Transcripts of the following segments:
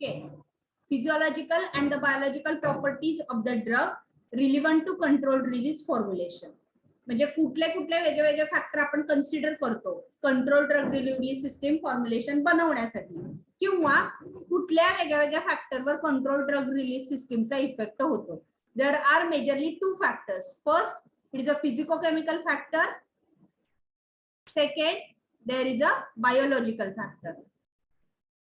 Okay. Physiological and the biological properties of the drug relevant to controlled release formulation. म्हणजे कुठले कुठले वेगवेगळे factor आपण कन्सिडर करतो control drug delivery system formulation बनवण्यासाठी, किंवा कुठल्या वेगवेगळ्या फॅक्टरवर कंट्रोल ड्रग रिलीज सिस्टीमचा इफेक्ट होतो. There are majorly two factors. First, it is a physicochemical factor. Second, there is a biological factor.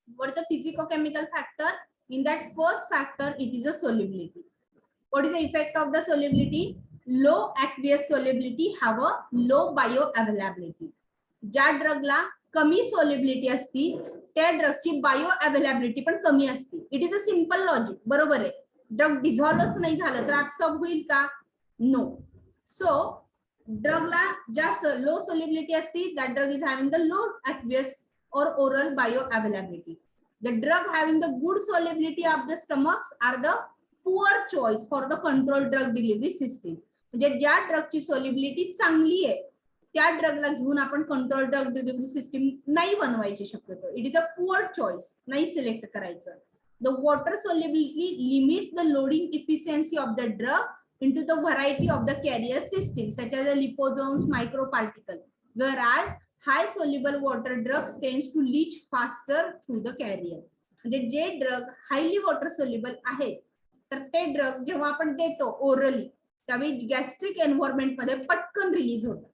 What is the physicochemical factor? In that first factor, it is a solubility. What is the effect of the solubility? Low aqueous solubility have a low bioavailability. ज्या ड्रगला कमी solubility असती त्या ड्रगची bioavailability पण कमी असती. It is a simple logic. बरोबर आहे. Drug डिझॉल्वच नाही झालं तर ऍब्सॉर्ब होईल का? नो. सो ड्रगला जास्त लो solubility असती, that drug is having the low aqueous or oral bioavailability. The drug having the good solubility of the stomachs are the poor choice for the controlled drug delivery system. म्हणजे ज्या ड्रगची solubility चांगली आहे त्या ड्रगला घेऊन आपण control drug delivery system नाही बनवायची शक्यतो. It is a poor choice, नाही सिलेक्ट करायचं. The water solubility limits the loading efficiency of the drug into the variety of the carrier systems such as the liposomes, microparticle, whereas high soluble water drugs tends to leach faster through the carrier. म्हणजे जे drug highly water soluble आहेत तर ते drug जेव्हा आपण देतो orally त्यावेळी gastric environment मध्ये पटकन रिलीज होतात.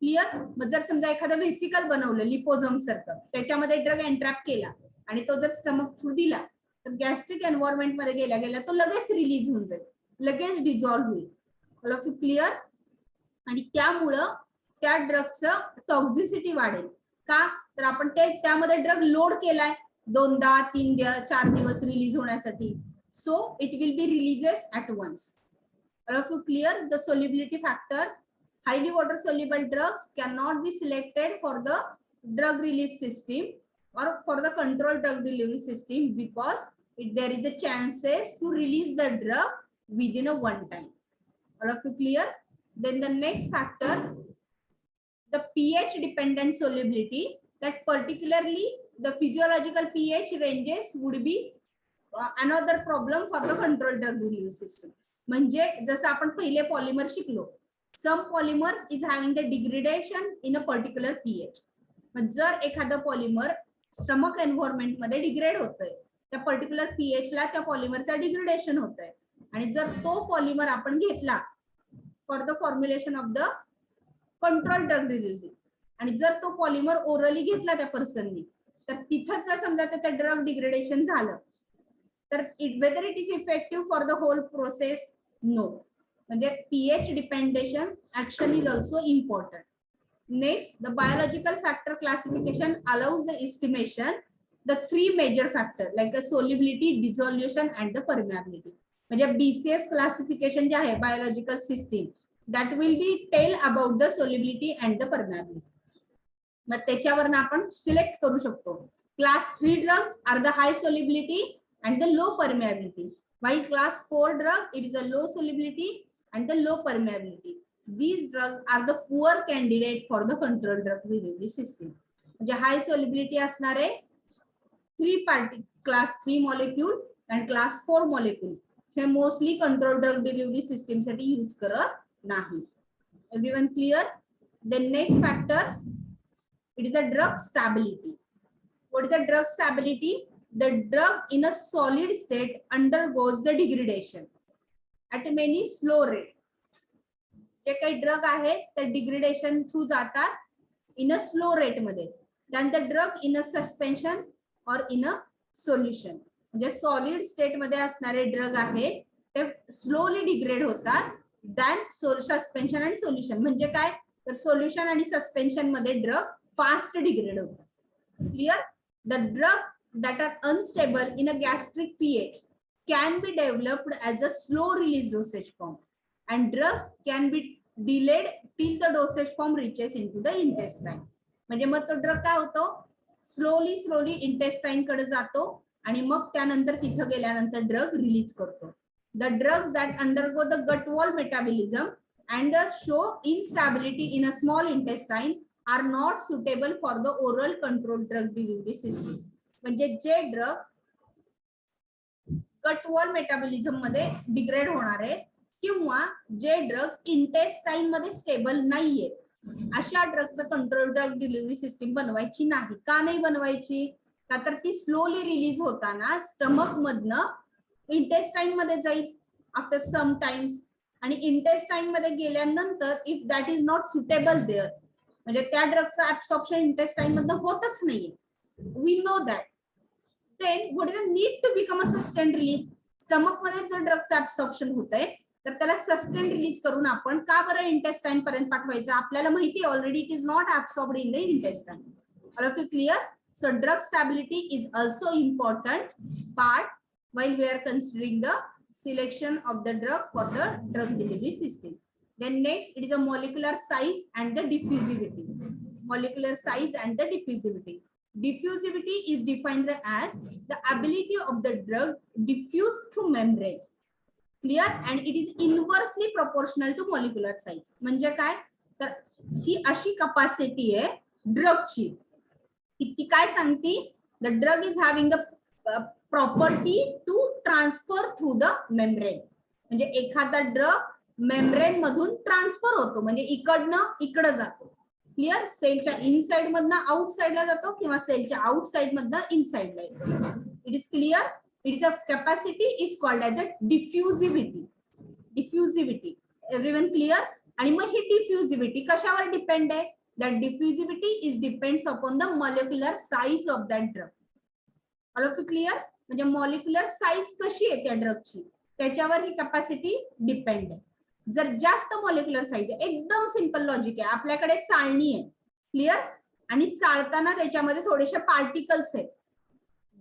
क्लिअर? मग जर समजा एखादं व्हेसिकल बनवलं लिपोझोम सारखं, त्याच्यामध्ये ड्रग एंट्रॅप केला आणि तो जर स्टमक थ्रू दिला तर गॅस्ट्रिक एन्व्हायरमेंट मध्ये गेल्या गेल्या तो लगेच रिलीज होऊन जाईल, लगेच डिझॉल्व्ह होईल. All of you clear? आणि त्यामुळं त्या ड्रगचं टॉक्झिसिटी वाढेल. का? तर आपण त्यामध्ये ड्रग लोड केलाय 2दा 3 4 दिवस रिलीज होण्यासाठी. So it will be releases at once. All of you clear? The solubility factor, highly water soluble drugs can not be selected for the drug release system or for the control drug delivery system because there is a chances to release the drug within a one time. All of you clear? Then the next factor, the pH dependent solubility, that particularly the physiological pH ranges would be another problem for the control drug delivery system. म्हणजे जसं आपण पहिले polymer शिकलो, some polymers is having the degradation in a particular pH. जर एखादं polymer stomach environment मध्ये degrade होतंय त्या पर्टिक्युलर पीएच ला त्या पॉलिमरचा डिग्रेडेशन होतंय, आणि जर तो पॉलिमर आपण घेतला for the formulation of the control drug delivery आणि जर तो पॉलिमर ओरली घेतला त्या पर्सननी तर तिथं जर समजा त्याचं ड्रग डिग्रेडेशन झालं तर whether it is effective for the whole process? No. म्हणजे pH dependent action is also important. Next, the biological factor classification allows the estimation the 3 major factors like the solubility, dissolution and the permeability. म्हणजे BCS classification जे आहे biological system that will be tell about the solubility and the permeability. मग त्याच्यावरून आपण select करू शकतो. Class 3 drugs are the high solubility and the low permeability, while class 4 drug it is a low solubility and the low permeability. These drugs are the poor candidate for the controlled drug delivery system. म्हणजे हाय solubility असणारे 3 3 molecule and class 4 molecule हे mostly control drug delivery system साठी use करत नाही. Everyone clear? The next factor, it is a drug stability. What is the drug stability? The drug in a solid state undergoes the degradation at many slow rate. जे काही drug आहेत ते degradation through जातात in a slow rate मध्ये. त्यानंतर drug in a suspension और in a solution. म्हणजे solid state मध्ये असणारे ड्रग आहेत ते स्लोली डिग्रेड होतात दॅन सस्पेन्शन आणि सोल्युशन. म्हणजे काय? तर सोल्युशन आणि सस्पेन्शन मध्ये ड्रग फास्ट डिग्रेड होतात. Clear? The drug that are unstable in a gastric pH can be developed as a slow release dosage form and drugs can be delayed till the dosage form reaches into the intestine. म्हणजे मग तो drug काय होतो slowly intestine कडे जातो आणि मग त्यानंतर तिथं गेल्यानंतर ड्रग रिलीज करतो. The drugs that undergo the gut wall metabolism and show instability in a small intestine are not suitable for the oral controlled drug delivery system. म्हणजे जे ड्रग गट वॉल मेटाबॉलिझम मध्ये डिग्रेड होणार आहेत किंवा जे drug intestine मध्ये stable नाहीये अशा ड्रगचं कंट्रोल ड्रग डिलिव्हरी सिस्टीम बनवायची नाही. का नाही बनवायची? का तर ती स्लोली रिलीज होताना स्टमक मधनं इंटेस्टाइन मध्ये जाईल आफ्टर सम टाइम्स, आणि इंटेस्टाइन मध्ये गेल्यानंतर if that is not suitable there, म्हणजे त्या ड्रगचं ऍब्सॉर्प्शन इंटेस्टाइन मधनं होतच नाहीये, we know that, then what is the need to become a sustain release. Stomach मध्ये जर ड्रगचं ऍब्सॉर्प्शन होत आहे तर त्याला सस्टेन रिलीज करून आपण का बरं इंटेस्टाइन पर्यंत पाठवायचं? आपल्याला माहिती आहे already it is not absorbed in the intestine. All of you clear? So drug stability is also important part while we are considering the selection of the drug for the drug delivery system. Then next, it is a molecular size and the diffusivity. Molecular size and the diffusivity. Diffusivity is defined as the ability of the drug diffuse through membrane. Clear? And it is inversely proportional to molecular size. म्हणजे काय? तर ही अशी capacity आहे ड्रगची की ती काय सांगते? The drug is having the property to transfer through the membrane. म्हणजे एखादा ड्रग मेम्ब्रेन मधून ट्रान्सफर होतो, म्हणजे इकडनं इकडे जातो. क्लियर? सेलच्या इनसाइड मधनं आउटसाइडला जातो किंवा सेलच्या आउटसाइड मधनं इनसाइडला येतो. It is clear? It is a capacity is called as a diffusivity. Diffusivity, everyone clear? आणि मग ही डिफ्युजिव्हिटी कशावर डिपेंड आहे? That diffusivity is depends upon the molecular size of that drug. All of you clear? म्हणजे molecular size कशी आहे त्या ड्रगची त्याच्यावर ही कॅपॅसिटी डिपेंड आहे. जर जास्त मॉलिक्युलर साइज आहे, एकदम सिंपल लॉजिक आहे, आपल्याकडे चाळणी आहे, क्लियर, आणि चाळताना त्याच्यामध्ये थोडेसे पार्टिकल्स आहेत.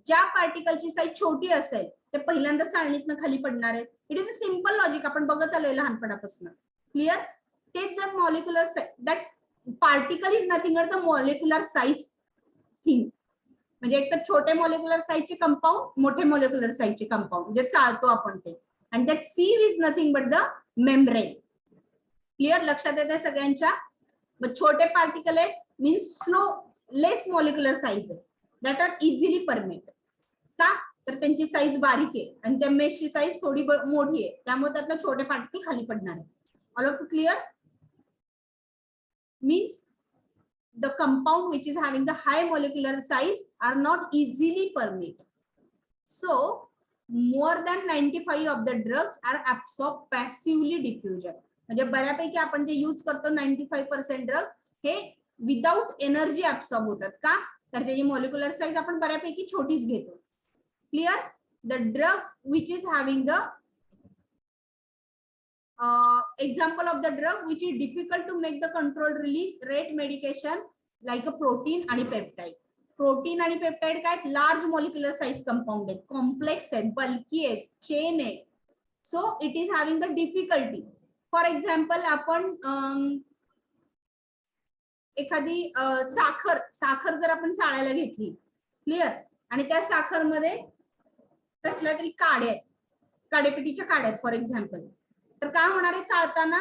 ज्या पार्टिकलची साइज छोटी असेल ते पहिल्यांदा चाळणीतनं खाली पडणार आहे. It is a simple logic, आपण बघत आलोय लहानपणापासून. क्लियर? तेच जर molecular that particle is nothing but the molecular size thing. म्हणजे एक तर छोटे मॉलिक्युलर साइजचे कंपाऊंड, मोठे मॉलिक्युलर साइजचे कंपाऊंड जे चालतो आपण ते, आणि that sieve is nothing but the membrane. Clear? लक्षात येते सगळ्यांच्या? मग छोटे पार्टिकल आहेत means slow, less molecular size आहे, दॅट आर इझिली परमिट. का? तर त्यांची साइज बारीक आहे आणि त्या मेशची साइज थोडी मोठी आहे, त्यामुळे त्यातलं छोटे पार्टिकल खाली पडणार आहे. All of you clear? Means the compound which is having the high molecular size are not easily permeate. So more than 95 of the drugs are absorbed passively diffusion. म्हणजे बऱ्यापैकी आपण जे यूज करतो 95% ड्रग हे without energy absorb होतात. का? तर त्याची मॉलिक्युलर साइज आपण बऱ्यापैकी छोटीच घेतो. Clear? The drug which is having the example of the drug which is difficult to make the controlled release rate medication like a protein and peptide. Protein आणि peptide काय? Large molecular size compound आहेत, complex आहेत, bulky आहेत, chain आहे. So it is having the difficulty. For example आपण एखादी साखर जर आपण चाळायला घेतली, क्लिअर, आणि त्या साखरमध्ये कसल्या तरी काड्या, काडेपिटीच्या काड्या फॉर एक्झाम्पल, तर काय होणार आहे? चाळताना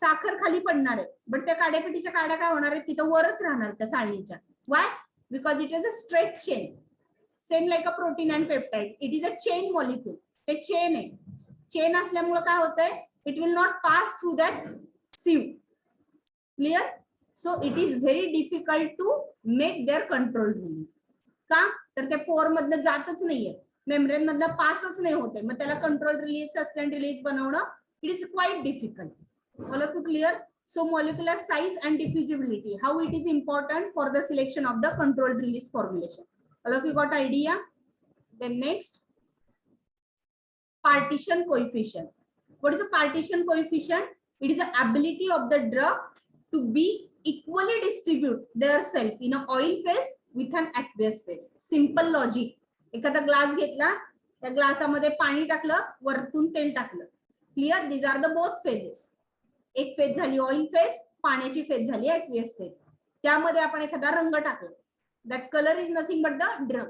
साखर खाली पडणार आहे, बट त्या काड्यापिटीच्या काड्या काय होणार आहे? तिथं वरच राहणार त्या चाळणीच्या. Why? Because it is a straight chain, same like a protein and peptide. It is a chain molecule. ते चेन आहे. चेन असल्यामुळे काय होतंय? It will not pass through that sieve. Clear? So it is very difficult to make their control release. का? तर त्या पोर मधनं जातच नाहीये, मेम्ब्रेन मधनं पासच नाही होते, मग त्याला कंट्रोल रिलीज, सस्टेन रिलीज बनवणं it is quite difficult. All of you clear? So molecular size and diffusibility, how it is important for the selection of the controlled release formulation. All of you got idea? Then next, partition coefficient. What is the partition coefficient? It is the ability of the drug to be equally distribute their self in a oil phase with an aqueous phase. Simple logic. एखादा glass घेतला, त्या ग्लासामध्ये पाणी टाकलं, वरतून तेल टाकलं. Clear? These are the both phases. एक phase झाली ऑइल फेज, पाण्याची फेज झाली एक्वियस फेज. त्यामध्ये आपण एखादा रंग टाकला, that colour is nothing but the drug.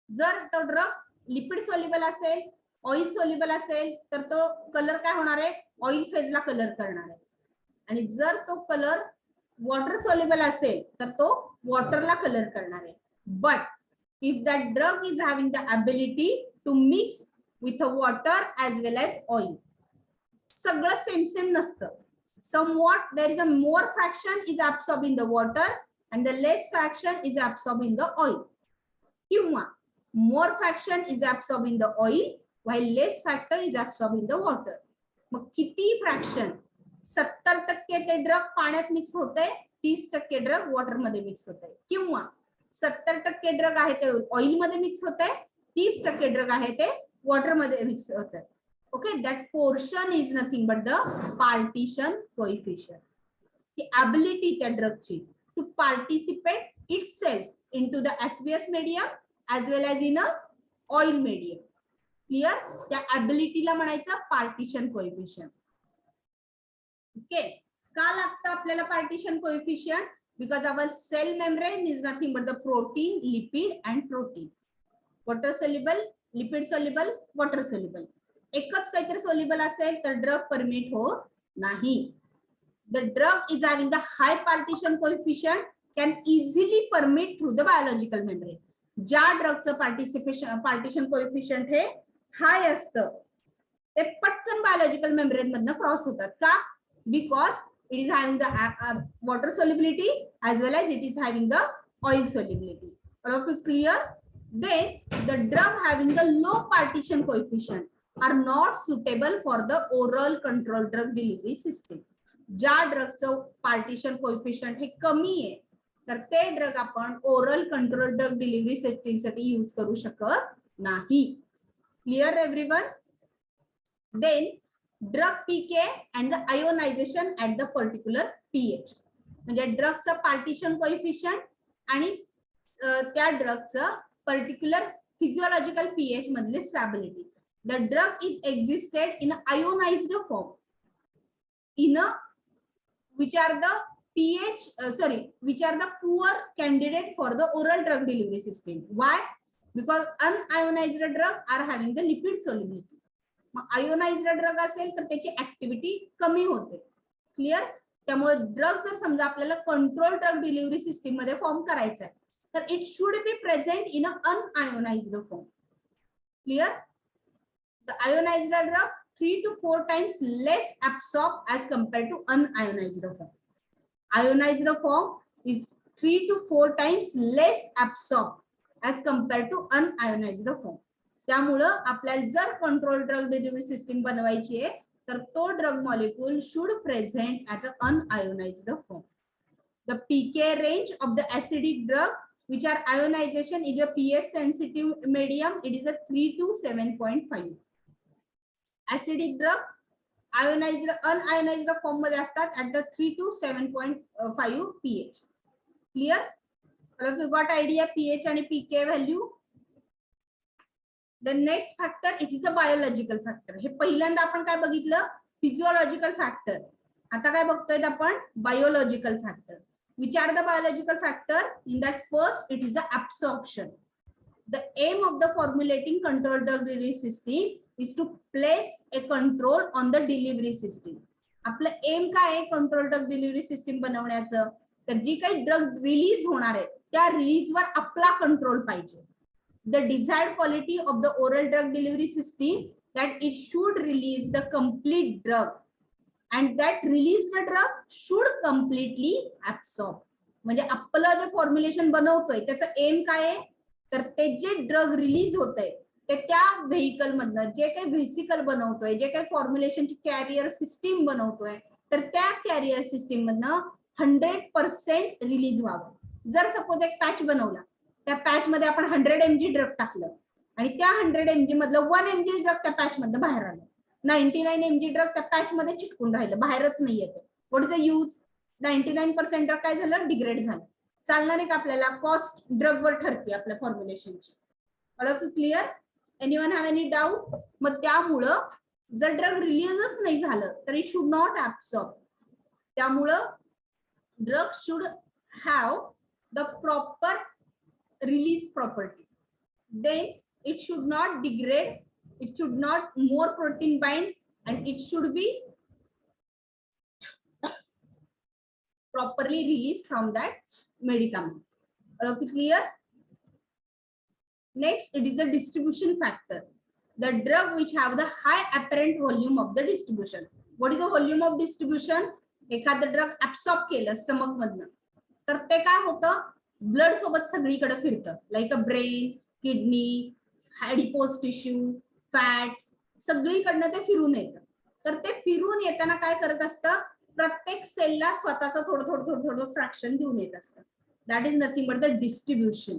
जर तो ड्रग लिपिड सोल्युबल असेल, ऑइल सोल्युबल असेल, तर तो कलर काय होणार आहे? ऑइल फेजला कलर करणार आहे. आणि जर तो कलर वॉटर सोल्युबल असेल तर तो वॉटरला कलर करणार आहे. But if that drug is having the ability to mix with a water as well as oil. सगळं सेम नसतं. Somewhat there is a more fraction is absorbed in the water and the less fraction is absorbed in the oil. किंवा more fraction is absorbed in the oil while less factor is absorbed in the water. मग किती fraction? 70% ते drug पाण्यात mix होते, 30% drug water मध्ये mix होते, किंवा 70% drug आहे ते ऑइल मध्ये मिक्स होते, 30% ड्रग आहे ते वॉटर मध्ये मिक्स होते. Okay, that portion is nothing but the partition coefficient. The ability त्या ड्रगची to participate itself into the aqueous medium as well as in a oil medium. Clear? त्या ability ला म्हणायचं partition coefficient. Okay, का लागतं आपल्याला partition coefficient? Because our cell membrane is nothing but the protein, lipid and protein. Water soluble, lipid soluble, water soluble. एकच काहीतरी soluble असेल तर ड्रग परमिट हो नाही. The drug is having the high partition coefficient can easily permit through the biological membrane. ज्या ड्रगचं partition coefficient हे हाय असतं ते पटकन बायोलॉजिकल मेम्ब्रेन मधनं क्रॉस होतात. का? Because it is having the water solubility as well as it is having the oil solubility. All of you clear? Then the drug having the low partition coefficient are not suitable for the oral control drug delivery system. ज्या ड्रगचं partition coefficient हे कमी आहे तर ते drug आपण oral control drug delivery system साठी use करू शकत नाही. Clear everyone? Then drug pK and the ionization at the particular pH. म्हणजे ड्रगचं पार्टिशन कोएफिशिएंट आणि त्या ड्रगचं पर्टिक्युलर फिजियोलॉजिकल पीएच मधले stability. The drug is existed in ionized form in a which are the pH which are the poor candidate for the oral drug delivery system. Why? Because unionized drug are having the lipid solubility. मग ionized drug असेल तर त्याची activity कमी होते. Clear? त्यामुळे drug जर समजा आपल्याला कंट्रोल ड्रग डिलिव्हरी सिस्टीम मध्ये फॉर्म करायचा आहे तर it should be present in a unionised form. Clear? The ionized drug 3 to 4 times less absorbed as compared to unionized form. Ionized form is 3 to 4 times less absorbed as compared to unionized form. त्यामुळं आपल्याला जर control drug delivery system बनवायची आहे तर तो drug molecule should present at a unionised form. The pK range of the acidic drug which are ionization is a pH sensitive medium. It is a 3 to 7.5. Acidic drug ionized unionized form मध्ये असतात at the 3 to 7.5 pH. Clear? All of you got idea pH आणि pK value? The next factor, it is a biological factor. हे पहिल्यांदा आपण काय बघितलं? Physiological factor. आता काय बघतोय आपण? Biological factor. Which are the biological factor? In that first it is the absorption. The aim of the formulating control drug delivery system is to place a control on the delivery system. आपलं M काय आहे control drug delivery system बनवण्याचं? तर जी काही drug release होणार आहे त्या release वर आपला कंट्रोल पाहिजे. The desired quality of the oral drug delivery system that it should release the complete drug and that released drug should completely absorb. म्हणजे आपलं जे फॉर्म्युलेशन बनवतोय त्याचं एम काय आहे तर ते जे ड्रग रिलीज होतंय ते त्या व्हेइकल मधनं जे काही व्हेसिकल बनवतोय, जे काही फॉर्म्युलेशनची कॅरियर सिस्टीम बनवतोय तर त्या कॅरियर सिस्टीम मधनं 100% रिलीज व्हावं. जर सपोज एक पॅच बनवला, त्या पॅच मध्ये आपण 100 mg ड्रग टाकलं आणि त्या 100 mg मधलं 1 mg ड्रग त्या पॅच मधनं बाहेर आलं, 99 mg ड्रग त्या पॅच मध्ये चिटकून राहिलं, बाहेरच नाही येत. What is the use? 99% drug काय झालं? डिग्रेड झालं. चालणार आहे का आपल्याला? कॉस्ट ड्रग वर ठरते आपल्या फॉर्म्युलेशनची. All of you clear? Anyone have any doubt? मग त्यामुळं जर ड्रग रिलीजच नाही झालं तर इट शुड नॉट ऍब्सॉर्ब. त्यामुळं drug should have the proper release property. Then it should not degrade, it should not more protein bind and it should be properly released from that medicament. Okay, clear? Next, it is the distribution factor. the drug which have the high apparent volume of the distribution. What is the volume of distribution? एखादं drug absorb केलं stomach मधनं तर ते काय होतं, blood सोबत सगळीकडे फिरतं, like a brain, kidney, adipose tissue, fats, सगळीकडनं ते फिरून येतं. तर ते फिरून येताना काय करत असतं, प्रत्येक सेलला स्वतःचं थोडं थोडं थोडं थोडं फ्रॅक्शन देऊन येत असतं. That is nothing but the distribution.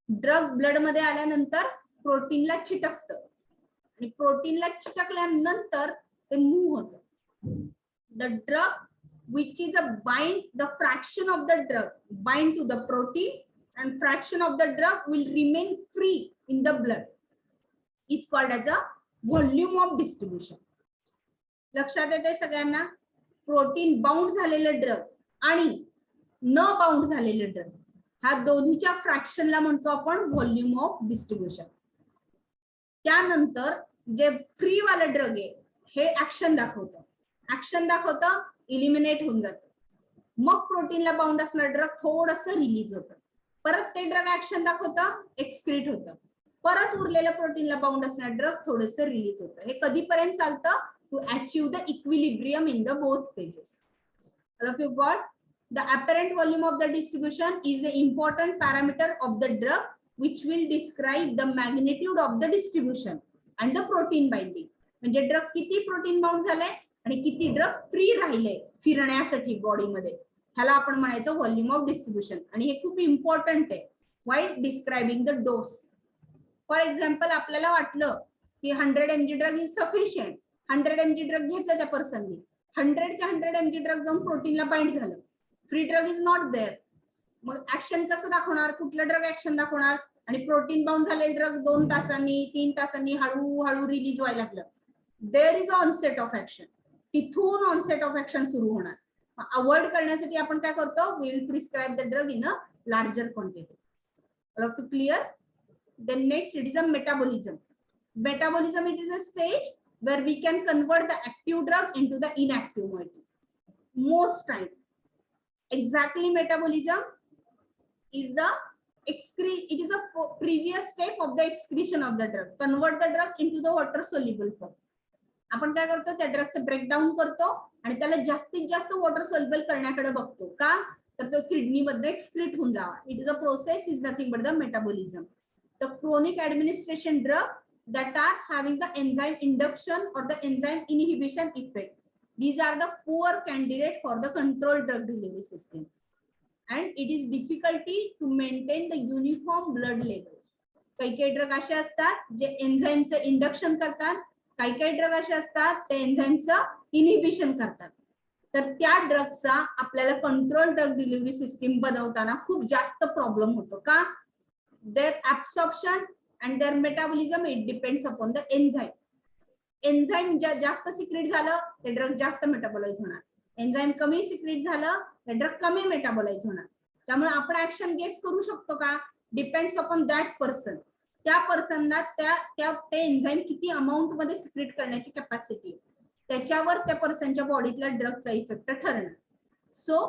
Drug blood मध्ये आल्यानंतर प्रोटीनला चिटकतं आणि प्रोटीनला चिटकल्यानंतर ते मूव्ह होतं. The drug which is a bind, the fraction of the drug bind to the protein and fraction of the drug will remain free in the blood. It's called as a volume of distribution. लक्षात येते सगळ्यांना? Protein bound झालेले drug आणि न bound झालेले drug ह्या दोन्हीच्या फ्रॅक्शनला म्हणतो आपण व्हॉल्यूम ऑफ डिस्ट्रीब्युशन. त्यानंतर जे फ्री वाले ड्रग आहे हे ऍक्शन दाखवतं. ऍक्शन दाखवतं, इलिमिनेट होऊन जातं. मग प्रोटीनला बाउंड असणारं ड्रग थोडंसं रिलीज होतं. परत ते ड्रग ऍक्शन दाखवतं, एक्सक्रीट होतं. परत उरलेल्या प्रोटीनला बाउंड असणारं ड्रग थोडंसं रिलीज होतं. हे कधीपर्यंत चालतं? To achieve the equilibrium in the both phases. All of you got? The apparent volume of the distribution is the important parameter of the drug which will describe the magnitude of the distribution and the protein binding. म्हणजे drug किती protein bound झालंय आणि किती drug free राहिले फिरण्यासाठी बॉडीमध्ये, ह्याला आपण म्हणायचं व्हॉल्यूम ऑफ डिस्ट्रीब्युशन. आणि हे खूप इम्पॉर्टंट आहे. Why? Describing the dose. For example आपल्याला वाटलं की 100 mg drug is sufficient, 100 mg drug घेतलं त्या पर्सननी, 100 mg ड्रग जाऊन प्रोटीनला बाइंड झालं, free drug is not there. मग ऍक्शन कसं दाखवणार? कुठलं ड्रग ऍक्शन दाखवणार? आणि प्रोटीन बाउंड झालेले ड्रग 2 तासांनी 3 तासांनी हळूहळू रिलीज व्हायला लागलं. There is onset of action. तिथून ऑनसेट ऑफ ऍक्शन सुरू होणार. अवॉइड करण्यासाठी आपण काय करतो? We will prescribe the drug in a larger quantity. All of you clear? Then next it is a metabolism. Metabolism, it is a stage where we can convert the active drug into the inactive molecule. Most time, exactly, metabolism is the it is the previous step of the excretion of the drug. Convert the drug into the water soluble form. आपण काय करतो? त्या ड्रगचं breakdown करतो आणि त्याला जास्तीत जास्त water soluble करण्याकडे बघतो. का? तर तो किडनी मध्ये एक्सक्रीट होऊन जावा. It is a process, is nothing but the metabolism. The chronic administration drug that are having the enzyme induction or the enzyme inhibition effect, these are the poor candidate for the controlled drug delivery system, and it is difficulty to maintain the uniform blood level. काही drug असे असतात जे एन्झाईमचं induction करतात, काही drug असे असतात ते एन्झाईमचं inhibition करतात. तर त्या ड्रगचा आपल्याला कंट्रोल ड्रग डिलिव्हरी सिस्टीम बनवताना खूप जास्त प्रॉब्लेम होतो. का? Their absorption and their metabolism, it depends upon the enzyme. Enzyme जास्त सिक्रेट झालं ते ड्रग जास्त मेटाबोलाइज होणार, एन्झाईम कमी सिक्रेट झालं ते ड्रग कमी मेटाबोलाइज होणार. त्यामुळे आपण ऍक्शन गेस करू शकतो का? Depends upon that person. त्या पर्सनला ते एन्झाईम किती अमाऊंट मध्ये सिक्रेट करण्याची कॅपॅसिटी, त्याच्यावर त्या पर्सनच्या बॉडीतल्या ड्रगचा इफेक्ट ठरणार. सो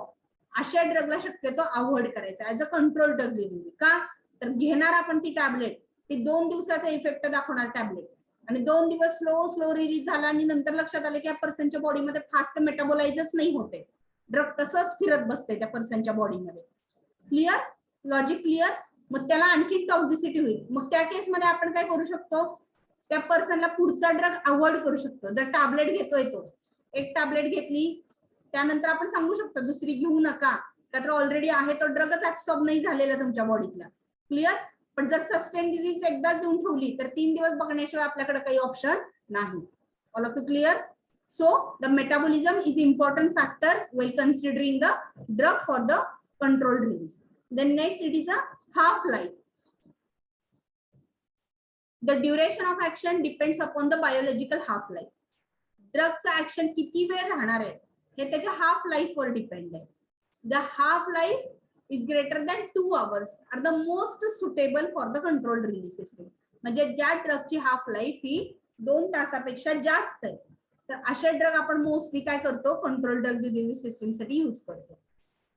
अशा ड्रगला शक्यतो अवॉइड करायचा as a control drug delivery. का? तर घेणार आपण ती टॅबलेट, ती 2 दिवसाचा इफेक्ट दाखवणार टॅबलेट, आणि 2 दिवस स्लो रिलीज झाला आणि नंतर लक्षात आलं की या पर्सनच्या बॉडीमध्ये फास्ट मेटाबोलाइजच नाही होते, ड्रग तसंच फिरत बसते त्या पर्सनच्या बॉडीमध्ये. क्लिअर? Logic clear? मग त्याला आणखी टॉक्झिसिटी होईल. मग त्या केसमध्ये आपण काय करू शकतो? त्या पर्सनला पुढचा ड्रग अवॉइड करू शकतो. जर टॅबलेट घेतोय तो, एक टॅबलेट घेतली त्यानंतर आपण सांगू शकतो दुसरी घेऊ नका, का तर ऑलरेडी आहे तो ड्रगच ऍब्सॉर्ब नाही झालेला तुमच्या बॉडीतला. क्लिअर? पण जर सस्टेन डिलीज एकदा देऊन ठेवली तर 3 दिवस बघण्याशिवाय आपल्याकडे काही ऑप्शन नाही. All of you clear? So the metabolism is important factor well considering the drug for the control release. Then next it is a half life. The duration of action depends upon the biological half life. ड्रगचं action किती वेळ राहणार आहे हे त्याच्या half life वर depend आहे. The half life is greater than 2 hours are the most suitable for the controlled release system. म्हणजे ज्या ड्रगची हाफ लाईफ ही 2 तासापेक्षा जास्त आहे, तर अशा ड्रग आपण मोस्टली काय करतो? कंट्रोल ड्रग डिलिव्हरी सिस्टीम साठी यूज करतो.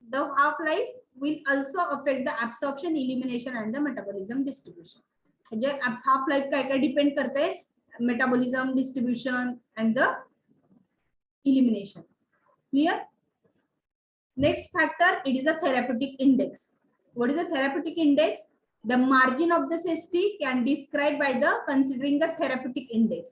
The half life will also affect the absorption, elimination and the metabolism distribution. म्हणजे हाफ लाईफ काय काय डिपेंड करते, metabolism, distribution and the elimination. Clear? Next factor, it is a therapeutic index. What is the therapeutic index? The margin of the safety can be described by the considering the therapeutic index,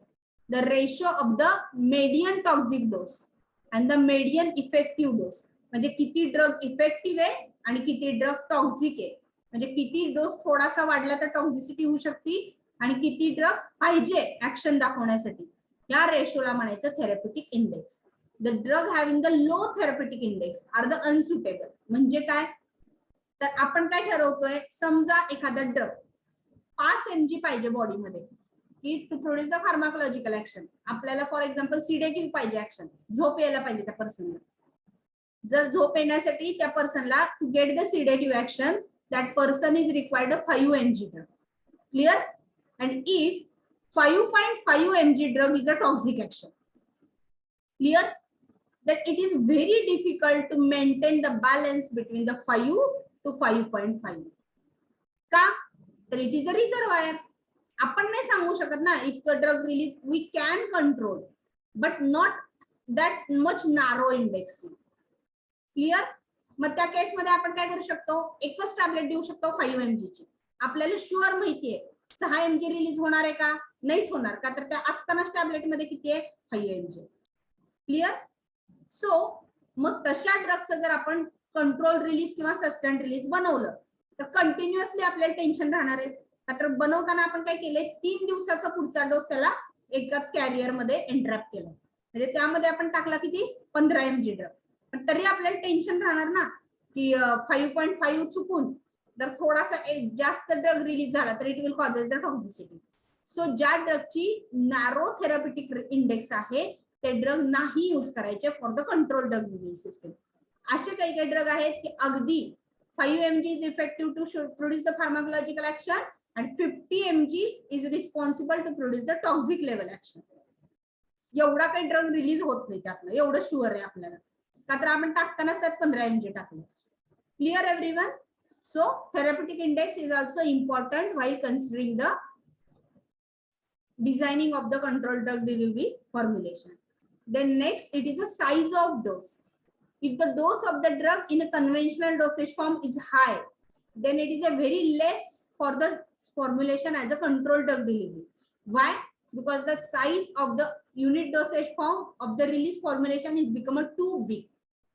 the ratio of the median toxic dose and the median effective dose. म्हणजे किती drug effective आहे आणि किती drug toxic आहे, म्हणजे किती dose थोडासा वाढला तर टॉक्सिसिटी होऊ शकते आणि किती ड्रग पाहिजे ऍक्शन दाखवण्यासाठी, या रेशोला म्हणायचं therapeutic index. The drug having the low therapeutic index are the unsuitable. म्हणजे काय, तर आपण काय ठरवतोय, समजा एखादा ड्रग 5 mg पाहिजे बॉडीमध्ये की to produce the pharmacological action. आपल्याला फॉर एक्झाम्पल सिडेटिव्ह पाहिजे ऍक्शन, झोप यायला पाहिजे त्या पर्सनला. जर झोप येण्यासाठी त्या पर्सनला to get the sedative action that person is required 5 mg drug. Clear? And if 5.5 mg drug is a toxic action, clear, that it is very difficult to maintain the balance between the 5 to 5.5. का? तर it is a reservoir. आपण नाही सांगू शकत ना, इतकं drug release we can control but not that much narrow index. Clear? मग त्या केस मध्ये आपण काय करू शकतो, एकच टॅबलेट देऊ शकतो 5 mg ची. आपल्याला शुअर माहितीये 6 mg रिलीज होणार आहे का, नाहीच होणार, का तर त्या असतानाच टॅबलेट मध्ये किती आहे 5 mg. क्लिअर? सो मग तशा ड्रगचं जर आपण कंट्रोल रिलीज किंवा सस्टेंड रिलीज बनवलं तर कंटिन्युअसली आपल्याला टेन्शन राहणार आहे. का तर बनवताना आपण काय केलंय, 3 दिवसाचा पुढचा डोस त्याला एका कॅरियर मध्ये एंट्रॅप केला, म्हणजे त्यामध्ये आपण टाकला किती 15 mg ड्रग. पण तरी आपल्याला टेन्शन राहणार ना की 5.5 चुकून जर थोडासा जास्त ड्रग रिलीज झाला तर it will causes the toxicity. So ज्या ड्रगची नॅरो थेरप्युटिक इंडेक्स आहे ते ड्रग नाही यूज करायचे for the control drug release system. असे काही काही ड्रग आहेत की अगदी 5 mg is effective to produce the pharmacological action and 50 mg is responsible to produce the toxic level action. एवढा काही ड्रग रिलीज होत नाही त्यातलं, एवढं शुअर आहे आपल्याला, का तर आपण टाकतानाच त्यात 15 mg टाकलं. Clear everyone? So therapeutic index is also important while considering the designing of the controlled drug delivery formulation. Then next, it is the size of dose. If the dose of the drug in a conventional dosage form is high, then it is a very less for the formulation as a controlled drug delivery. Why? Because the size of the unit dosage form of the release formulation is become too big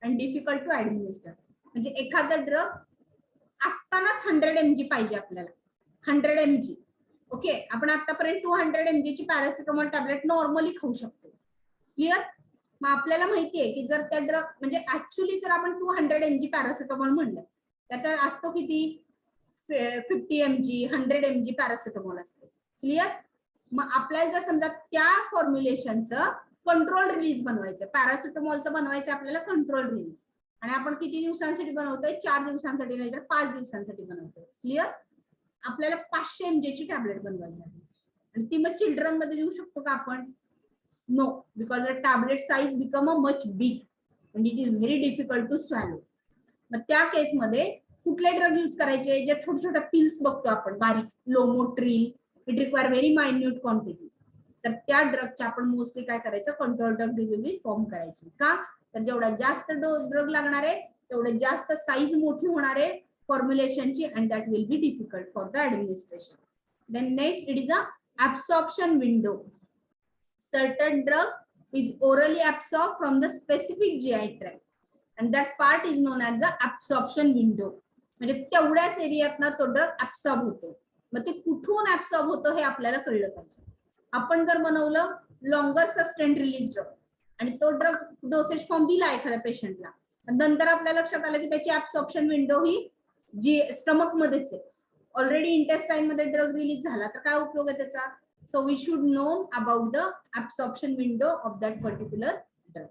and difficult to administer. म्हणजे एखादा drug असतानाच 100 mg पाहिजे आपल्याला, 100 mg. Okay, आपण आतापर्यंत 200 mg ची paracetamol tablet normally खाऊ शकतो. क्लिअर? मग आपल्याला माहितीये की जर त्या ड्रग म्हणजे ऍक्च्युअली जर आपण 200 mg पॅरासिटामॉल म्हणलं त्यात असतो किती 50 mg 100 mg पॅरासिटामॉल असते. क्लिअर? मग आपल्याला जर समजा त्या फॉर्म्युलेशनचं कंट्रोल रिलीज बनवायचं, पॅरासिटामॉलचं बनवायचं आपल्याला कंट्रोल रिलीज, आणि आपण किती दिवसांसाठी बनवतोय, 4 दिवसांसाठी नाही तर 5 दिवसांसाठी बनवतोय. क्लिअर? आपल्याला 500 mg ची टॅबलेट बनवायची आहे आणि ती मग चिल्ड्रन मध्ये देऊ शकतो का आपण? No, because the tablet size become a much big and it is very difficult to swallow. मग त्या केसमध्ये कुठले ड्रग यूज करायचे, जे छोट्या छोट्या पिल्स बघतो आपण बारीक, Lomotil, it require very minute quantity, तर त्या ड्रगच्या आपण मोस्टली काय करायचं, कंट्रोल ड्रग डिलिव्हरी फॉर्म करायची. का तर जेवढा जास्त ड्रग लागणार आहे तेवढे जास्त साईज मोठी होणार आहे फॉर्म्युलेशनची and that will be difficult for the administration. Then next, it is a absorption window. Certain drugs is orally absorbed from the specific GI tract and that part is known as the absorption window. म्हणजे तेवढ्याच एरियातनं तो drug absorb होतो. मग ते कुठून absorb होतं हे आपल्याला कळलं पाहिजे. आपण जर बनवलं लॉंगर सस्टेंड रिलीज ड्रग आणि तो ड्रग डोसेज फॉर्म दिला एखाद्या पेशंटला, नंतर आपल्या लक्षात आलं की त्याची ऍब्सॉर्प्शन विंडो ही जी स्टमक मध्येच आहे, ऑलरेडी इंटेस्टाईन मध्ये ड्रग रिलीज झाला, तर काय उपयोग आहे त्याचा? So we should know about the absorption window of that particular drug.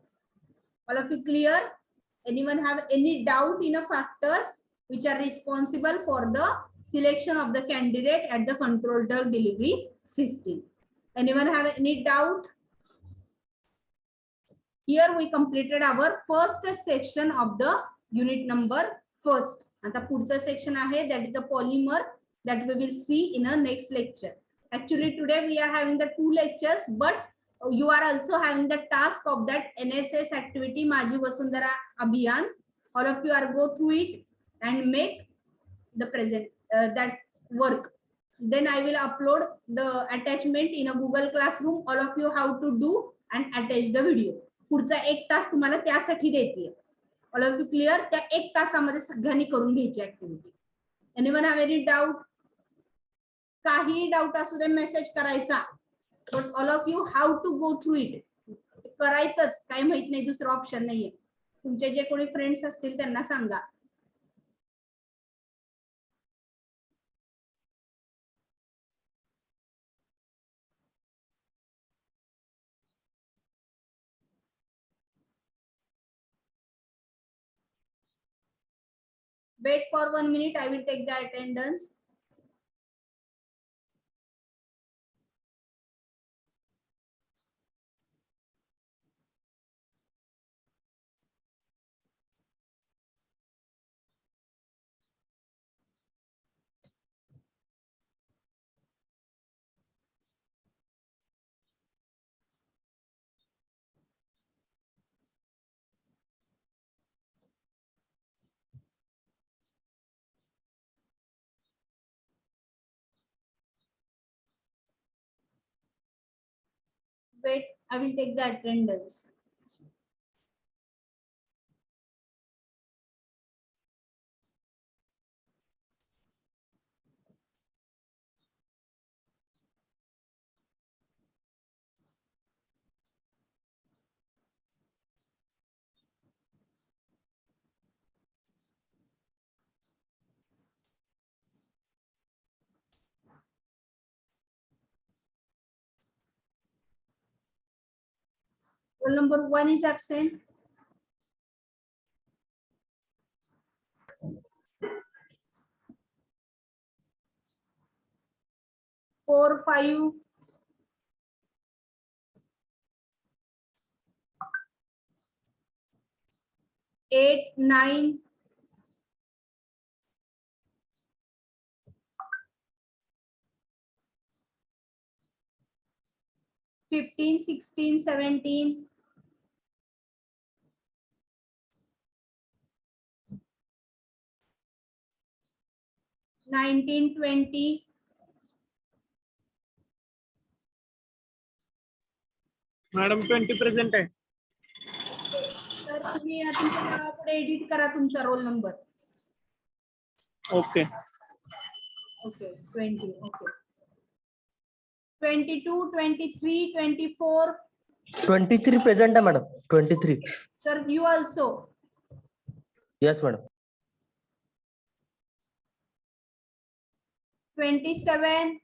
All of you clear? Anyone have any doubt in the factors which are responsible for the selection of the candidate at the controlled drug delivery system? Anyone have any doubt? Here we completed our first section of the unit number first. आता पुढचा section आहे that is the polymer that we will see in a next lecture. Actually today we are having the 2 lectures, but you are also having the task of that NSS activity, Maji Vasundhara Abhiyan. All of you are go through it and make the present that work. Then I will upload the attachment in a Google Classroom. All of you have to do and attach the video. पुढचा 1 तास तुम्हाला त्यासाठी देते. All of you clear? त्या 1 तासामध्ये सगळ्यांनी करून घ्यायची activity. Anyone have any doubt? काही डाऊट असू दे मेसेज करायचा. But all of you how to go through it. करायचंच, काही माहित नाही, दुसरं ऑप्शन नाहीये. तुमचे जे कोणी फ्रेंड्स असतील त्यांना सांगा. Wait for 1 minute. I will take the attendance. Wait, I will take the attendance. Roll number 1 is absent. Four, 5. 8, 9. 15, 16, 17. 19, 20. Madam 20 present आहे. सर तुम्ही तुमच्या नावापुढे एडिट करा तुमचा roll number. Okay okay 20. Okay 22, 23, 24. 23 present है madam. 23. Sir, you also. Yes madam. 27.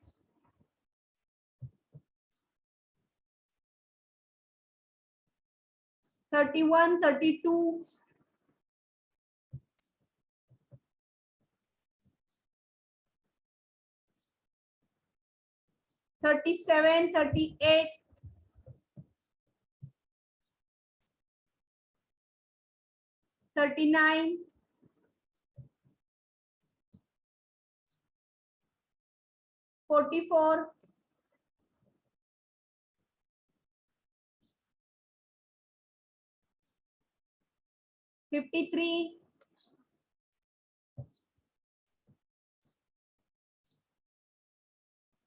31, 32. 37, 38. 39. 44. 53.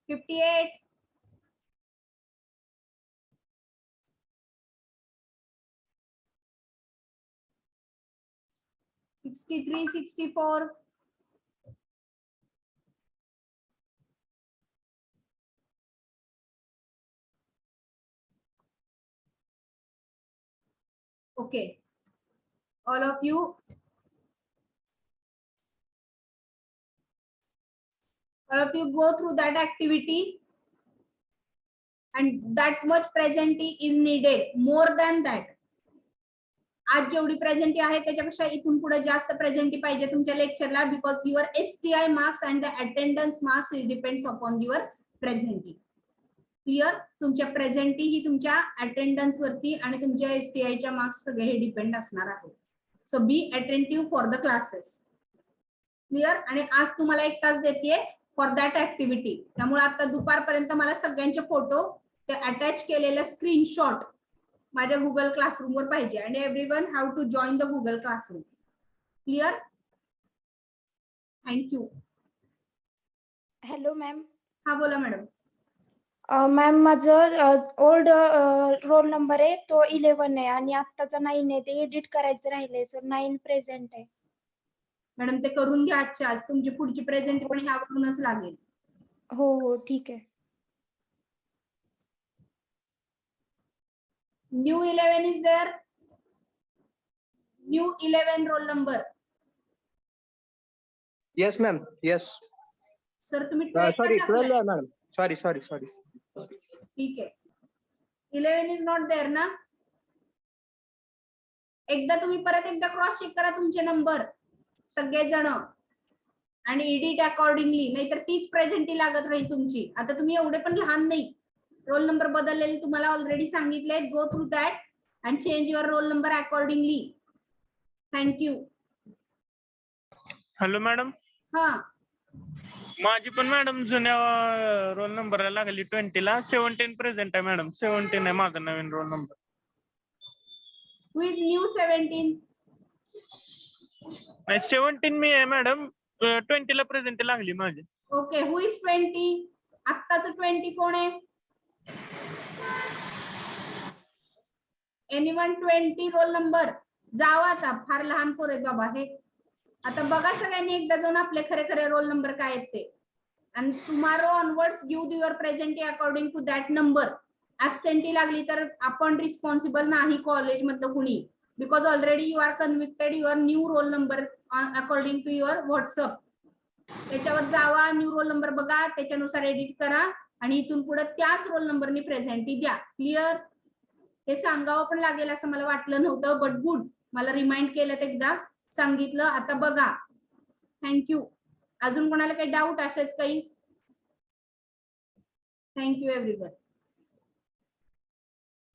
58. 63, 64. 'Okay, all of you go through that activity, and that much presenting is needed. More than that, आज जेवढी presenty आहे त्याच्यापेक्षा इथून पुढे जास्त प्रेझेंटी पाहिजे तुमच्या लेक्चरला, because your STI marks and the attendance marks is depends upon your presenty. Clear? तुमच्या प्रेझेंटी ही तुमच्या अटेंडन्स वरती आणि तुमच्या STI च्या मार्क्स सगळे हे डिपेंड असणार आहे. So be attentive for the classes. Clear? आणि आज तुम्हाला 1 तास देते फॉर दॅट ऍक्टिव्हिटी. त्यामुळे आता दुपारपर्यंत मला सगळ्यांचे फोटो ते अटॅच केलेला स्क्रीनशॉट माझ्या गुगल क्लासरूम वर पाहिजे. आणि everyone have to join the Google classroom. Clear? Thank you. Hello ma'am. हा बोला मॅडम. मॅम माझं ओल्ड रोल नंबर आहे तो 11 आहे आणि आत्ताचा 9 आहे. ते एडिट करायचं राहिलंय सर. 9 प्रेझेंट आहे. मॅडम ते करून घ्या आजच्या आज. तुमची पुढची प्रेझेंट पण ह्यावरूनच लागेल. हो हो ठीक आहे. New 11 is there? New 11 roll number. Yes, ma'am. Yes. Sir तुम्ही 12 Sorry, का 12, टाकलाय? madam. Sorry. ठीक आहे. 11 इज नॉट देअर ना? एकदा तुम्ही परत एकदा क्रॉस चेक करा तुमचे नंबर सगळेजण आणि एडिट अकॉर्डिंगली. नाहीतर तीच प्रेझेंटी लागत राहील तुमची. आता तुम्ही एवढे पण लहान नाही. रोल नंबर बदललेले तुम्हाला ऑलरेडी सांगितले. Go through that and change your roll number accordingly. Thank you. Hello madam. हा माझी पण मॅडम जुन्या रोल नंबरला लागली 20 ला. 17 प्रेझेंट आहे मॅडम. 17 आहे माझा नवीन roll number. Who is new 17? 17 मी आहे मॅडम. 20 ला प्रेझेंट लागली माझी. ओके. Who is 20? आत्ताच 20 कोण आहे? Anyone 20 roll number? जावा आता. फार लहान पोर आहेत बाबा हे. आता बघा सगळ्यांनी एकदा जाऊन आपले खरे खरे रोल नंबर काय आहेत ते. आणि tomorrow onwards give your presenty according to that number. Absentee लागली तर आपण रिस्पॉन्सिबल नाही कॉलेज मधलं कुणी. Because already you are convicted your new roll number according to your WhatsApp. त्याच्यावर जावा, न्यू रोल नंबर बघा, त्याच्यानुसार एडिट करा आणि इथून पुढे त्याच रोल नंबरनी प्रेझेंटी द्या. क्लिअर? हे सांगावं पण लागेल असं मला वाटलं नव्हतं. बट गुड, मला रिमाइंड केलं एकदा सांगितलं. आता बघा. थँक्यू. अजून कोणाला काही डाऊट असेच काही? Thank you everyone.